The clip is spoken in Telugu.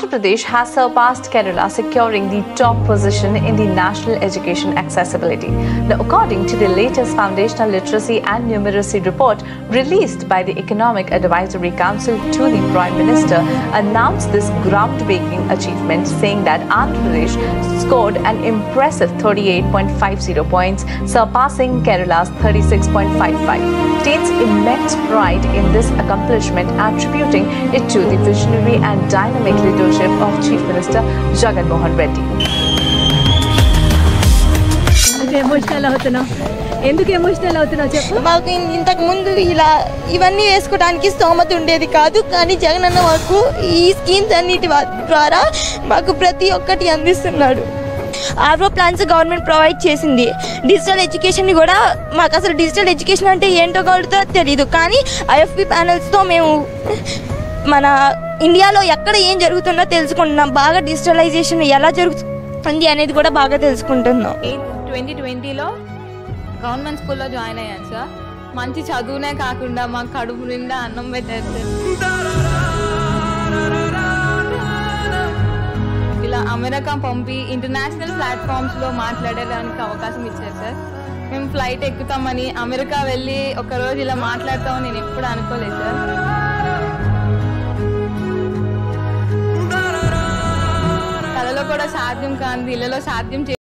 Andhra Pradesh has surpassed Kerala, securing the top position in the national education accessibility. Now, according to the latest Foundational Literacy and Numeracy report released by the Economic Advisory Council to the Prime Minister, announced this groundbreaking achievement, saying that Andhra Pradesh scored an impressive 38.50 points, surpassing Kerala's 36.55. States immense pride in this accomplishment, attributing it to the visionary and dynamic leadership of Chief Minister Jagan Mohan Reddy. ఎందుకు ఎమోషనల్ అవుతున్నావు చెప్పు. మాకు ఇంతకు ముందు ఇలా ఇవన్నీ వేసుకోవడానికి స్తోమత ఉండేది కాదు, కానీ జగనన్న మాకు ఈ స్కీమ్స్ అన్నిటి ద్వారా మాకు ప్రతి ఒక్కటి అందిస్తున్నాడు. ఆర్ఓ ప్లాన్స్ గవర్నమెంట్ ప్రొవైడ్ చేసింది. డిజిటల్ ఎడ్యుకేషన్ కూడా మాకు అసలు డిజిటల్ ఎడ్యుకేషన్ అంటే ఏంటో కూడా తెలియదు, కానీ ఐఎఫ్పి ప్యానల్స్తో మేము మన ఇండియాలో ఎక్కడ ఏం జరుగుతుందో తెలుసుకుంటున్నాం. బాగా డిజిటలైజేషన్ ఎలా జరుగుతుంది అనేది కూడా బాగా తెలుసుకుంటున్నాం. 2020లో గవర్నమెంట్ స్కూల్లో జాయిన్ అయ్యాను సార్. మంచి చదువునే కాకుండా మా కడుపు నిండా అన్నం పెట్టారు సార్. ఇలా అమెరికా పంపి ఇంటర్నేషనల్ ప్లాట్ఫామ్స్లో మాట్లాడడానికి అవకాశం ఇచ్చారు సార్. మేము ఫ్లైట్ ఎక్కుతామని అమెరికా వెళ్ళి ఒకరోజు ఇలా మాట్లాడతామని నేను ఎప్పుడు అనుకోలేదు సార్. కళలో కూడా సాధ్యం కానిది ఇళ్ళలో సాధ్యం